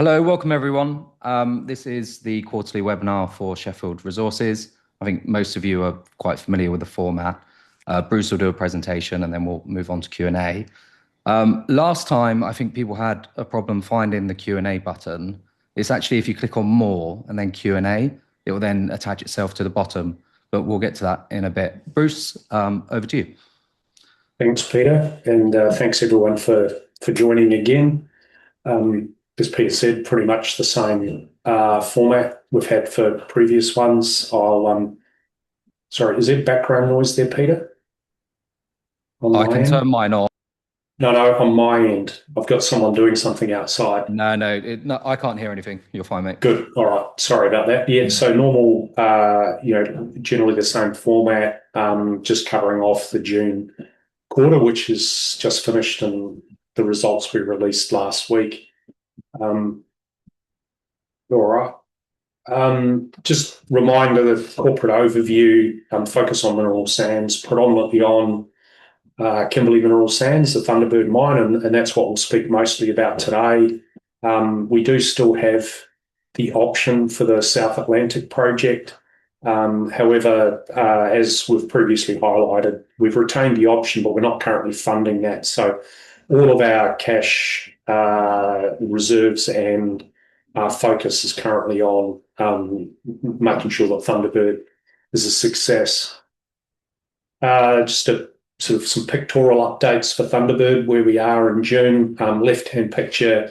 Hello, welcome everyone. This is the quarterly webinar for Sheffield Resources. I think most of you are quite familiar with the format. Bruce will do a presentation and then we'll move on to Q&A. Last time, I think people had a problem finding the Q&A button. It's actually if you click on More and then Q&A, it will then attach itself to the bottom, but we'll get to that in a bit. Bruce, over to you. Thanks, Peter, and thanks everyone for joining again. As Peter said, pretty much the same format we've had for previous ones. Sorry, is there background noise there, Peter? I can turn mine off. No, on my end. I've got someone doing something outside. No, I can't hear anything. You're fine, mate. Good. All right. Sorry about that. Yeah, so normal, generally the same format, just covering off the June quarter, which is just finished, and the results we released last week. All right. Just reminder of corporate overview, focus on mineral sands, predominantly on Kimberley Mineral Sands, the Thunderbird mine, and that's what we'll speak mostly about today. We do still have the option for the South Atlantic project. However, as we've previously highlighted, we've retained the option, but we're not currently funding that. So all of our cash reserves and our focus is currently on making sure that Thunderbird is a success. Just sort of some pictorial updates for Thunderbird, where we are in June. Left-hand picture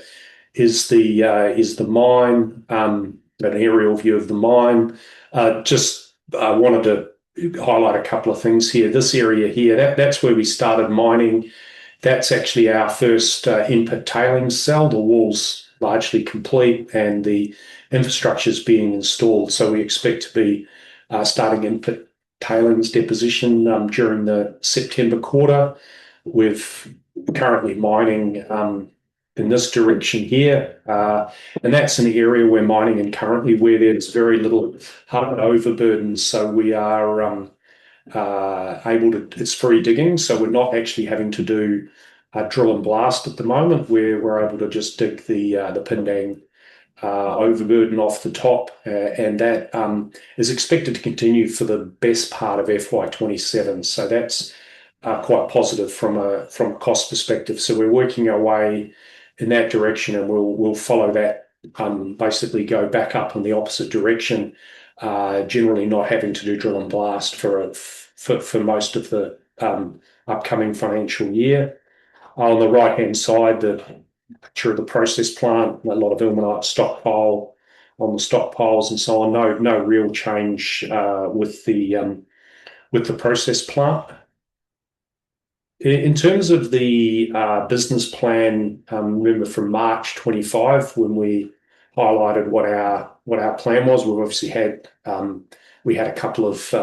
is the mine, an aerial view of the mine. I wanted to highlight a couple of things here. This area here, that's where we started mining. That's actually our first in-pit tailings cell. The wall's largely complete and the infrastructure's being installed. So we expect to be starting in-pit tailings deposition during the September quarter. We're currently mining in this direction here, and that's an area we're mining in currently where there's very little hard overburden. So we are able to, it's free digging, so we're not actually having to do drill and blast at the moment. We're able to just dig the Pindang overburden off the top, and that is expected to continue for the best part of FY27. So that's quite positive from a cost perspective. So we're working our way in that direction, and we'll follow that, basically go back up in the opposite direction, generally not having to do drill and blast for most of the upcoming financial year. On the right-hand side, the picture of the process plant, a lot of ilmenite stockpile on the stockpiles and so on. No real change with the process plant. In terms of the business plan, remember from March 25 when we highlighted what our plan was. We've obviously had a couple of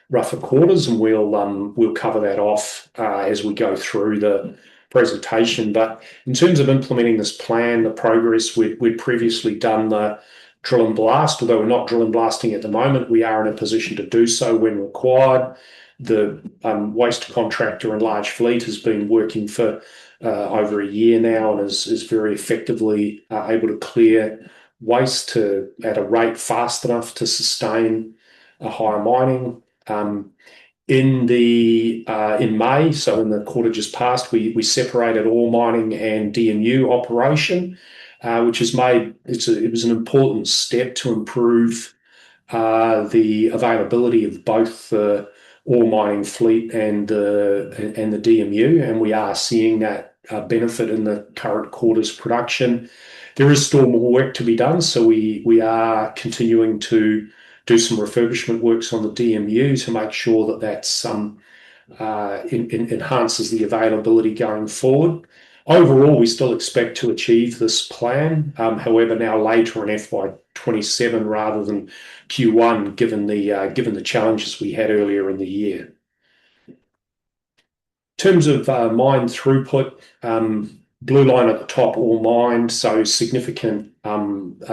rougher quarters, and we'll cover that off as we go through the presentation. But in terms of implementing this plan, the progress, we'd previously done the drill and blast. Although we're not drill and blasting at the moment, we are in a position to do so when required. The waste contractor and large fleet has been working for over a year now and is very effectively able to clear waste at a rate fast enough to sustain a higher mining. In May, so in the quarter just past, we separated ore mining and DMU operation, which has it was an important step to improve the availability of both the ore mining fleet and the DMU, and we are seeing that benefit in the current quarter's production. There is still more work to be done, so we are continuing to do some refurbishment works on the DMU to make sure that that's enhances the availability going forward. Overall, we still expect to achieve this plan, however, now later in FY27 rather than Q1, given the challenges we had earlier in the year. In terms of mine throughput, blue line at the top, all mined, so significant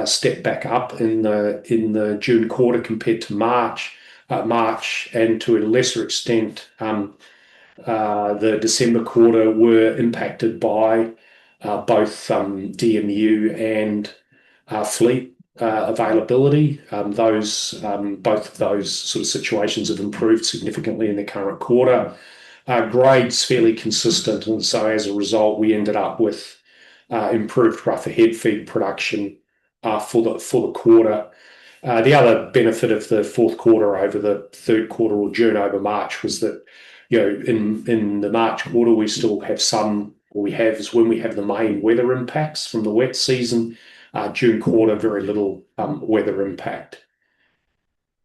step back up in the June quarter compared to March, and to a lesser extent, the December quarter were impacted by both DMU and fleet availability. Both of those sort of situations have improved significantly in the current quarter. Grade's fairly consistent, and so as a result, we ended up with improved rougher head feed production for the quarter. The other benefit of the fourth quarter over the third quarter, or June over March, was that in the March quarter we still have some, or we have, is when we have the main weather impacts from the wet season. June quarter, very little weather impact.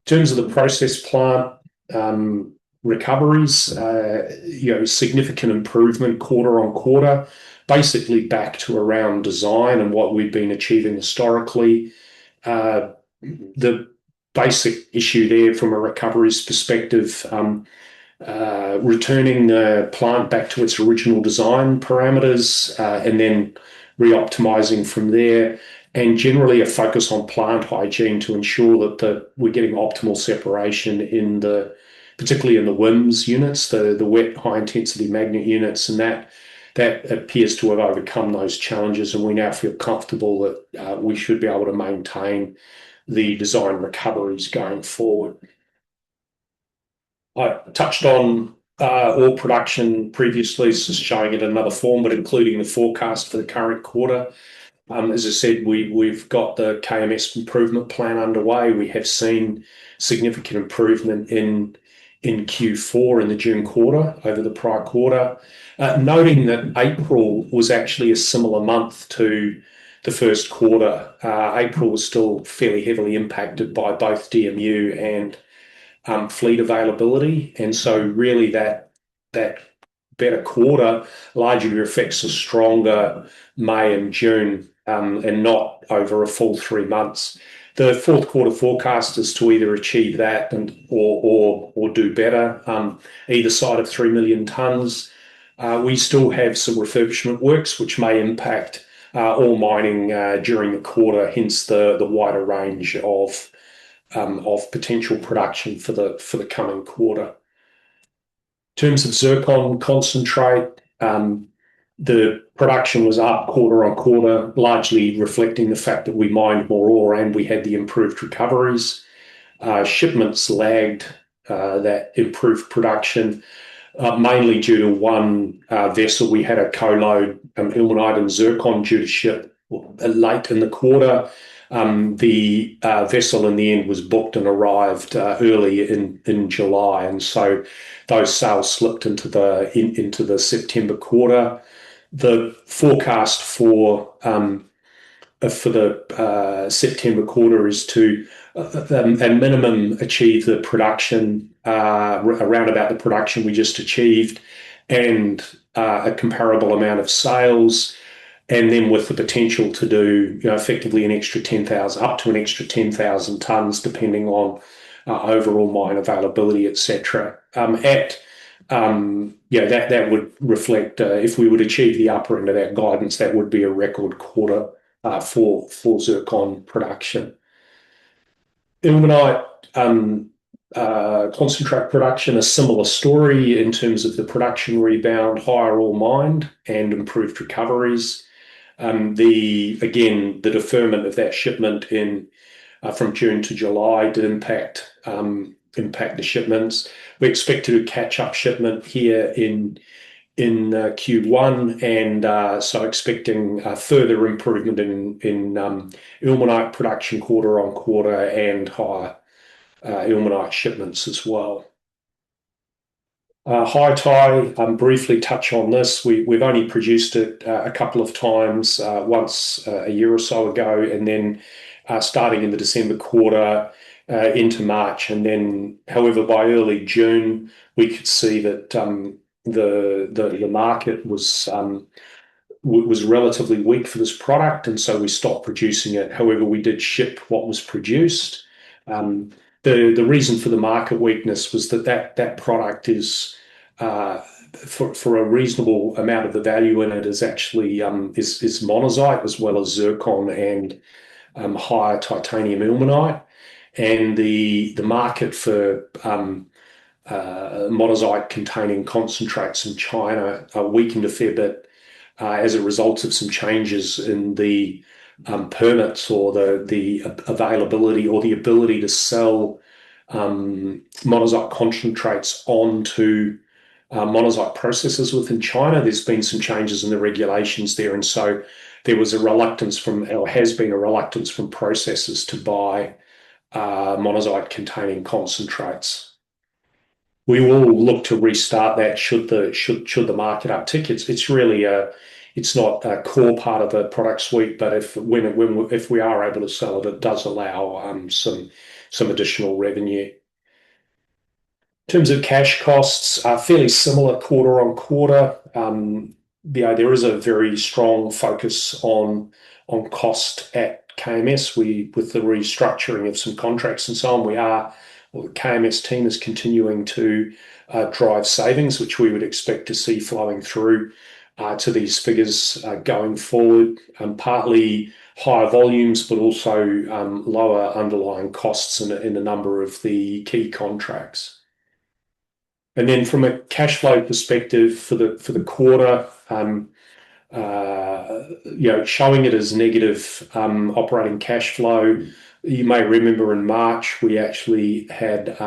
In terms of the process plant recoveries, significant improvement quarter on quarter, basically back to around design and what we've been achieving historically. The basic issue there from a recoveries perspective, returning the plant back to its original design parameters, and then re-optimizing from there, and generally a focus on plant hygiene to ensure that we're getting optimal separation particularly in the WIMS units, the wet high intensity magnet units, and that appears to have overcome those challenges, and we now feel comfortable that we should be able to maintain the design recoveries going forward. I touched on ore production previously, so just showing it in another form, but including the forecast for the current quarter. As I said, we've got the KMS improvement plan underway. We have seen significant improvement in Q4 in the June quarter over the prior quarter. Noting that April was actually a similar month to the first quarter. April was still fairly heavily impacted by both DMU and fleet availability, and so really that better quarter largely reflects a stronger May and June, and not over a full 3 months. The fourth quarter forecast is to either achieve that or do better, either side of 3 million tonnes. We still have some refurbishment works which may impact ore mining during the quarter, hence the wider range of potential production for the coming quarter. In terms of zircon concentrate, the production was up quarter on quarter, largely reflecting the fact that we mined more ore and we had the improved recoveries. Shipments lagged that improved production, mainly due to one vessel. We had a co-load ilmenite and zircon due to ship late in the quarter. The vessel in the end was booked and arrived early in July, and so those sales slipped into the September quarter. The forecast for the September quarter is to at minimum achieve the production around about the production we just achieved, and a comparable amount of sales, and then with the potential to do effectively an extra 10,000, up to an extra 10,000 tonnes, depending on overall mine availability, etc. That would reflect, if we would achieve the upper end of that guidance, that would be a record quarter for zircon production. Ilmenite concentrate production, a similar story in terms of the production rebound, higher ore mined, and improved recoveries. The deferment of that shipment from June to July did impact the shipments. We expect to do catch-up shipment here in Q1, and so expecting further improvement in ilmenite production quarter on quarter, and higher ilmenite shipments as well. High tie, briefly touch on this. We've only produced it a couple of times, once a year or so ago, and then starting in the December quarter into March, and then however by early June we could see that the market was relatively weak for this product, and so we stopped producing it. However, we did ship what was produced. The reason for the market weakness was that product is for a reasonable amount of the value in it is actually is monazite as well as zircon and higher titanium ilmenite, and the market for monazite containing concentrates in China weakened a fair bit as a result of some changes in the permits or the availability or the ability to sell monazite concentrates onto monazite processors within China. There's been some changes in the regulations there, and so there was a reluctance from, or has been a reluctance from processors to buy monazite containing concentrates. We will look to restart that should the market uptick. It's not a core part of the product suite, but if we are able to sell it, it does allow some additional revenue. In terms of cash costs, are fairly similar quarter on quarter. There is a very strong focus on cost at KMS. With the restructuring of some contracts and so on, the KMS team is continuing to drive savings, which we would expect to see flowing through to these figures going forward. Partly higher volumes, but also lower underlying costs in a number of the key contracts. And then from a cash flow perspective for the quarter, showing it as negative operating cash flow. You may remember in March we actually had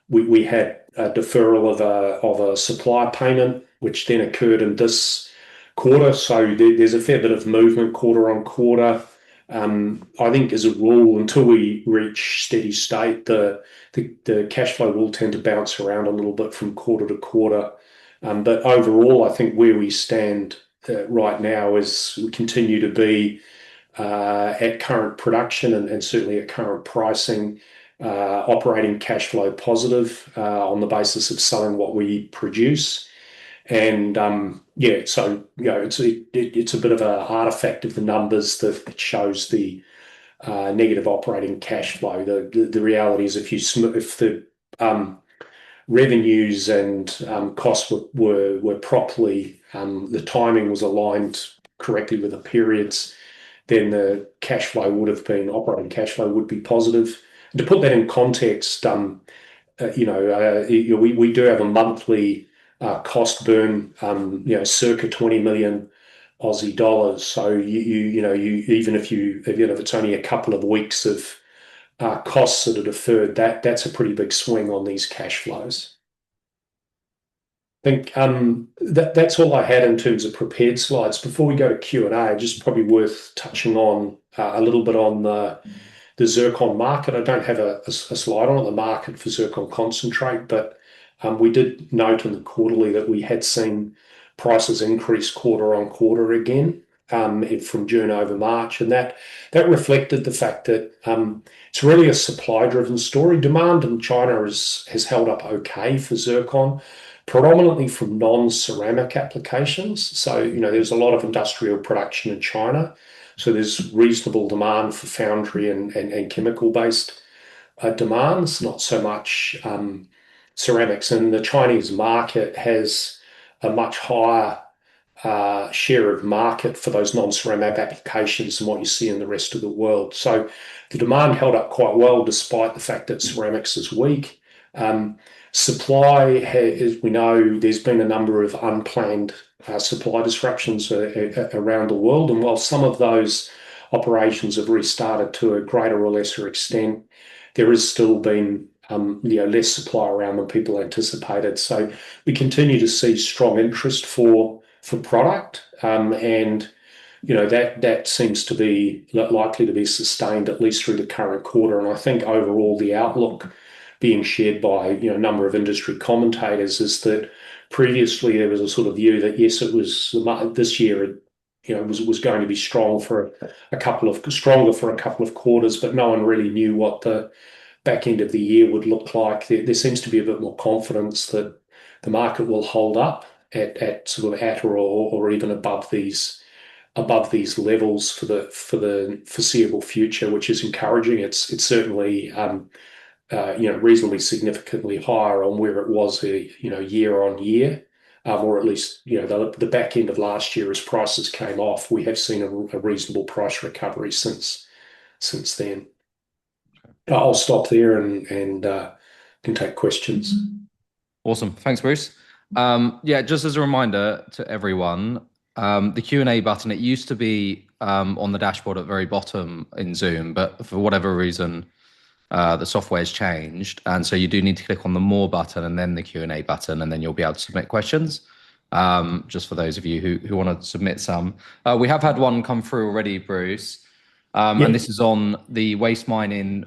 we had a deferral of a supply payment, which then occurred in this quarter. So there's a fair bit of movement quarter on quarter. I think as a rule, until we reach steady state, the cash flow will tend to bounce around a little bit from quarter to quarter. But overall, I think where we stand right now is we continue to be at current production and certainly at current pricing, operating cash flow positive on the basis of selling what we produce. And so it's a bit of an artifact of the numbers that shows the negative operating cash flow. The reality is if the revenues and costs were properly, the timing was aligned correctly with the periods, then the cash flow operating cash flow would be positive. And to put that in context, we do have a monthly cost burn, circa 20 million Aussie dollars. So even if it's only a couple of weeks of costs that are deferred, that's a pretty big swing on these cash flows. I think that's all I had in terms of prepared slides. Before we go to Q&A, just probably worth touching on a little bit on the zircon market. I don't have a slide on the market for zircon concentrate, but we did note in the quarterly that we had seen prices increase quarter on quarter again from June over March, and that reflected the fact that it's really a supply-driven story. Demand in China has held up okay for zircon, predominantly from non-ceramic applications. So there's a lot of industrial production in China, so there's reasonable demand for foundry and chemical-based demands, not so much ceramics. And the Chinese market has a much higher share of market for those non-ceramic applications than what you see in the rest of the world. So the demand held up quite well despite the fact that ceramics is weak. Supply, as we know, there's been a number of unplanned supply disruptions around the world. And while some of those operations have restarted to a greater or lesser extent, there has still been less supply around than people anticipated. So we continue to see strong interest for product, and that seems to be likely to be sustained at least through the current quarter. And I think overall the outlook being shared by a number of industry commentators is that previously there was a sort of view that yes, it was this year was going to be stronger for a couple of quarters, but no one really knew what the back end of the year would look like. There seems to be a bit more confidence that the market will hold up at sort of at or even above these levels for the foreseeable future, which is encouraging. It's certainly reasonably significantly higher on where it was year on year, or at least the back end of last year as prices came off. We have seen a reasonable price recovery since then. I'll stop there and can take questions. Awesome. Thanks, Bruce. Just as a reminder to everyone, The Q&A button, it used to be on the dashboard at the very bottom in Zoom, but for whatever reason, the software's changed. And so you do need to click on the More button and then the Q&A button, and then you'll be able to submit questions. Just for those of you who want to submit some. We have had one come through already, Bruce. And Yeah. this is on the waste mining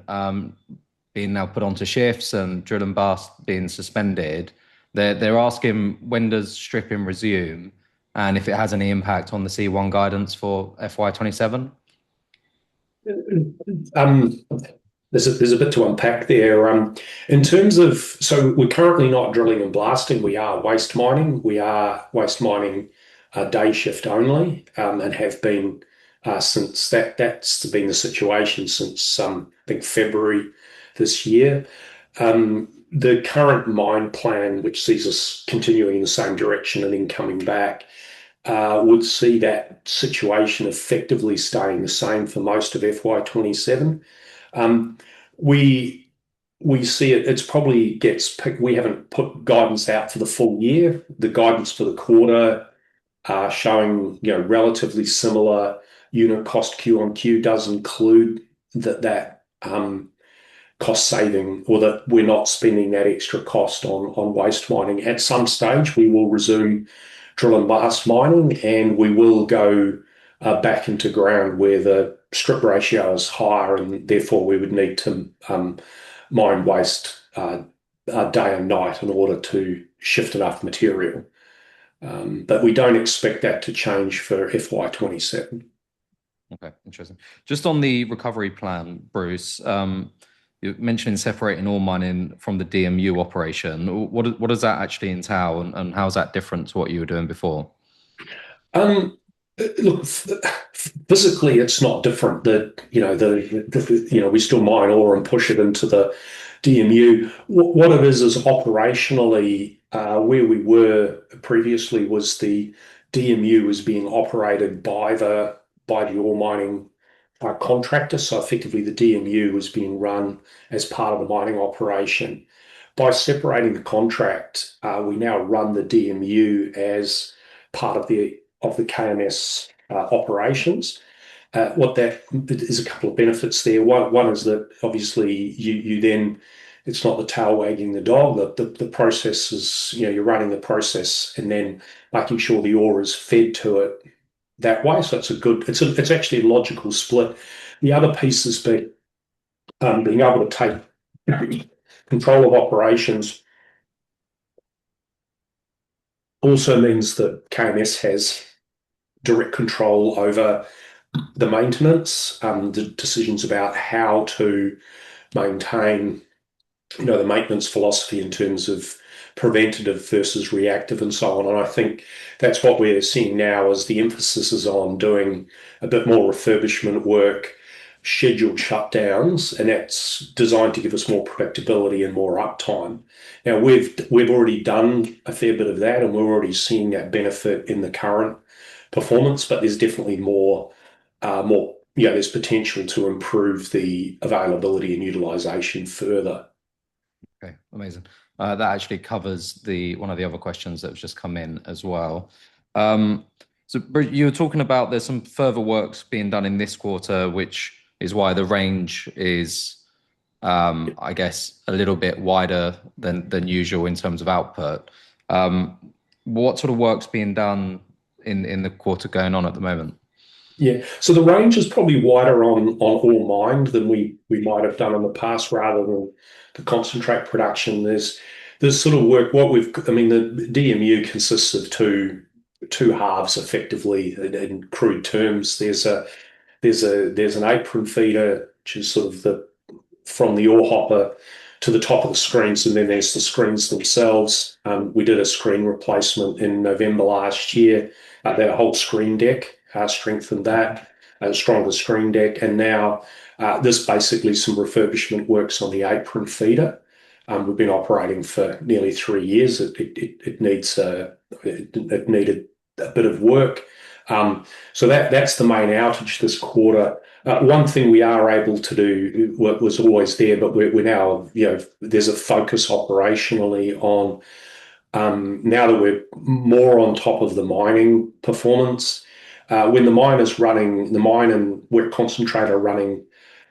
being now put onto shifts and drill and bust being suspended. They're asking, when does stripping resume, and if it has any impact on the C1 guidance for FY27? Um, there's a bit to unpack there. In terms of, so we're currently not drilling and blasting. We are waste mining. We are waste mining day shift only, and have been since that's been the situation since I think February this year. The current mine plan, which sees us continuing in the same direction and then coming back, would see that situation effectively staying the same for most of FY27. Um, we we see it. It's probably gets picked. We haven't put guidance out for the full year. The guidance for the quarter are showing relatively similar unit cost Q on Q does include that cost saving, or that we're not spending that extra cost on waste mining. At some stage, we will resume drill and blast mining, and we will go back into ground where the strip ratio is higher, and therefore we would need to mine waste day and night in order to shift enough material. But we don't expect that to change for FY27. Okay, interesting. Just on the recovery plan, Bruce, you mentioned separating ore mining from the DMU operation. What does that actually entail, and how is that different to what you were doing before? Um, Look, physically, it's not different. We still mine ore and push it into the DMU. What it is operationally, where we were previously was the DMU was being operated by the ore mining contractor. So effectively, the DMU was being run as part of the mining operation. By separating the contract, we now run the DMU as part of the KMS operations. What that is, a couple of benefits there. One is that obviously you then, it's not the tail wagging the dog. The process is, you're running the process and then making sure the ore is fed to it that way. So it's actually a logical split. The other piece is being able to take control of operations also means that KMS has direct control over the maintenance, the decisions about how to maintain, the maintenance philosophy in terms of preventative versus reactive and so on. And I think that's what we're seeing now, is the emphasis is on doing a bit more refurbishment work, scheduled shutdowns, and that's designed to give us more predictability and more uptime. Now we've already done a fair bit of that, and we're already seeing that benefit in the current performance, but there's definitely more. There's potential to improve the availability and utilization further. Okay, amazing. That actually covers one of the other questions that has just come in as well. So Bruce, you were talking about there's some further works being done in this quarter, which is why the range is, I guess, a little bit wider than usual in terms of output. What sort of work's being done in the quarter going on at the moment? Yeah. So the range is probably wider on ore mined than we might have done in the past, rather than the concentrate production. There's sort of work. The DMU consists of two halves effectively in crude terms. There's an apron feeder, which is sort of from the ore hopper to the top of the screens, and then there's the screens themselves. We did a screen replacement in November last year. Their whole screen deck strengthened that, a stronger screen deck, and now there's basically some refurbishment works on the apron feeder. We've been operating for nearly 3 years. It needed a bit of work. So that's the main outage this quarter. One thing we are able to do, what was always there, but we're now, there's a focus operationally on now that we're more on top of the mining performance. When the mine is running, the mine and wet concentrator running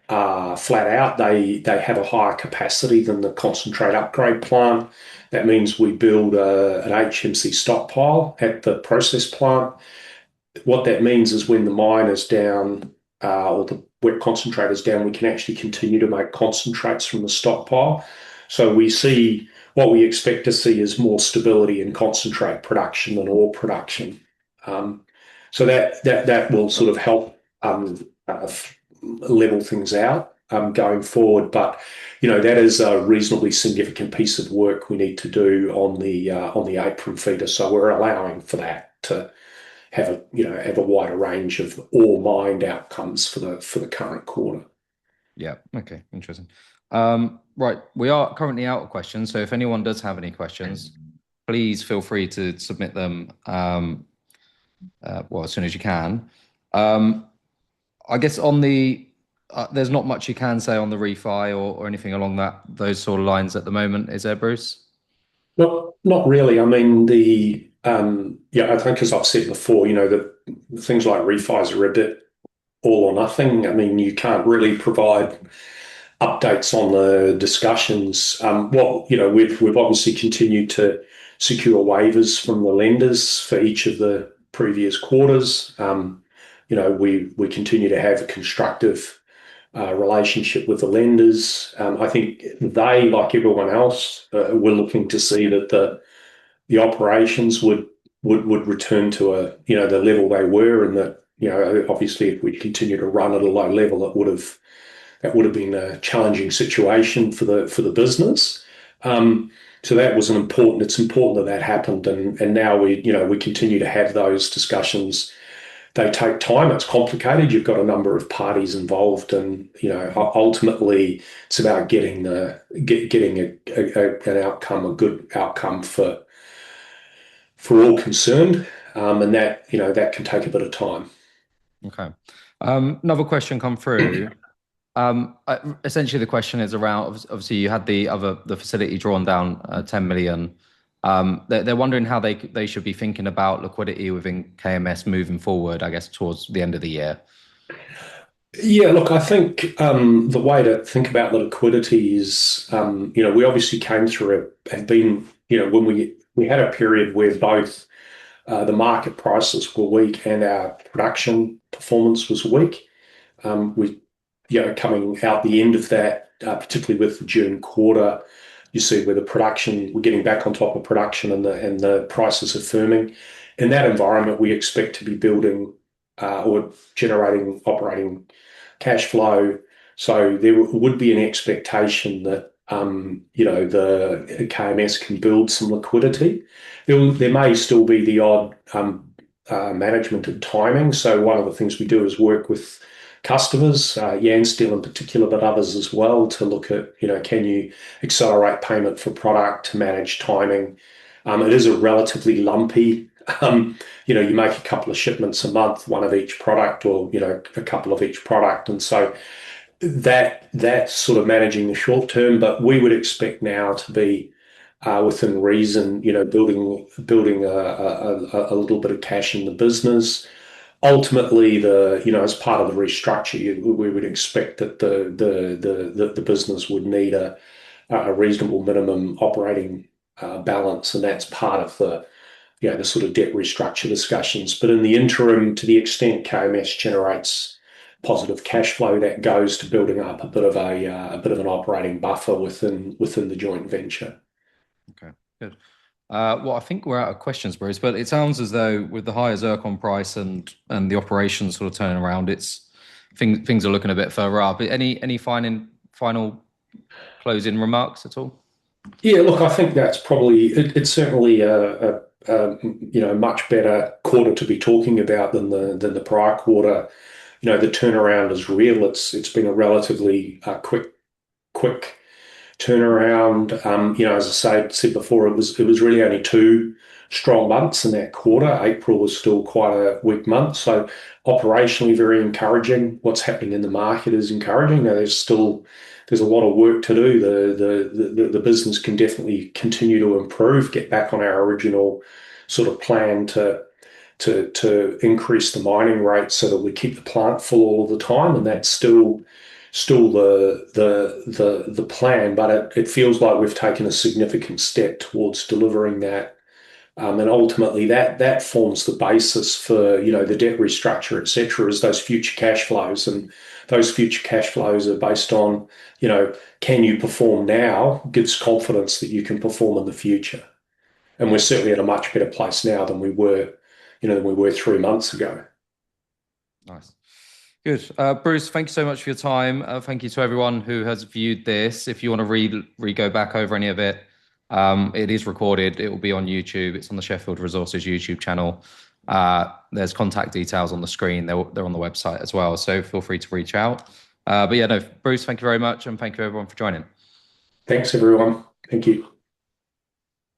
flat out, they have a higher capacity than the concentrate upgrade plant. That means we build an HMC stockpile at the process plant. What that means is when the mine is down, or the wet concentrate is down, we can actually continue to make concentrates from the stockpile. So we see what we expect to see is more stability in concentrate production than ore production. Um, so that will sort of help level things out going forward. But that is a reasonably significant piece of work we need to do on the apron feeder. So we're allowing for that to have a wider range of ore mined outcomes for the current quarter. Yeah. Okay. Interesting. Right. We are currently out of questions. So if anyone does have any questions, please feel free to submit them, well, as soon as you can. Um, I guess there's not much you can say on the refi or anything along those sort of lines at the moment, is there, Bruce? Not really. I mean, I think as I've said before, the things like refis are a bit all or nothing. I mean, you can't really provide updates on the discussions. We've obviously continued to secure waivers from the lenders for each of the previous quarters. We continue to have a constructive relationship with the lenders. I think they, like everyone else, were looking to see that the operations would return to the level they were, and that obviously if we continue to run at a low level, that would have been a challenging situation for the business. So that was it's important that happened, and now we continue to have those discussions. They take time. It's complicated. You've got a number of parties involved, and ultimately it's about getting an outcome, a good outcome for all concerned, and that can take a bit of time. Okay. Another question come through. Essentially, the question is around, obviously, you had the facility drawn down 10 million. They're wondering how they should be thinking about liquidity within KMS moving forward, I guess, towards the end of the year. Yeah, look, I think the way to think about the liquidity is, we obviously came through and been, when we had a period where both the market prices were weak and our production performance was weak. Coming out the end of that, particularly with the June quarter, you see where we're getting back on top of production, and the prices are firming. In that environment, we expect to be building or generating operating cash flow. So there would be an expectation that the KMS can build some liquidity. There may still be the odd management of timing. So one of the things we do is work with customers, Yansteel in particular, but others as well, to look at, can you accelerate payment for product to manage timing? It is a relatively lumpy, you make a couple of shipments a month, one of each product, or, a couple of each product. And so that's sort of managing the short term, but we would expect now to be within reason, building a little bit of cash in the business. Ultimately, as part of the restructure, we would expect that the business would need a reasonable minimum operating balance, and that's part of the sort of debt restructure discussions. But in the interim, to the extent KMS generates positive cash flow, that goes to building up a bit of an operating buffer within the joint venture. Okay, good. Well, I think we're out of questions, Bruce, but it sounds as though with the higher zircon price and the operations sort of turning around, things are looking a bit further up. Any final closing remarks at all? Yeah, look, I think that's probably it's certainly a much better quarter to be talking about than the prior quarter. The turnaround is real. It's been a relatively quick turnaround. As I said before, it was really only 2 strong months in that quarter. April was still quite a weak month. So operationally, very encouraging. What's happening in the market is encouraging. Now, there's there's a lot of work to do. The business can definitely continue to improve, get back on our original sort of plan to increase the mining rate so that we keep the plant full all of the time, and that's still the plan. But it feels like we've taken a significant step towards delivering that. And ultimately, that forms the basis for the debt restructure, etc. Is those future cash flows, and those future cash flows are based on can you perform now gives confidence that you can perform in the future. And we're certainly in a much better place now than we were, than we were 3 months ago. Nice. Good. Bruce, thank you so much for your time. Thank you to everyone who has viewed this. If you want to go back over any of it, it is recorded. It will be on YouTube. It's on the Sheffield Resources YouTube channel. There's contact details on the screen. They're on the website as well. So feel free to reach out. But yeah, no, Bruce, thank you very much. And thank you everyone for joining. Thanks, everyone. Thank you.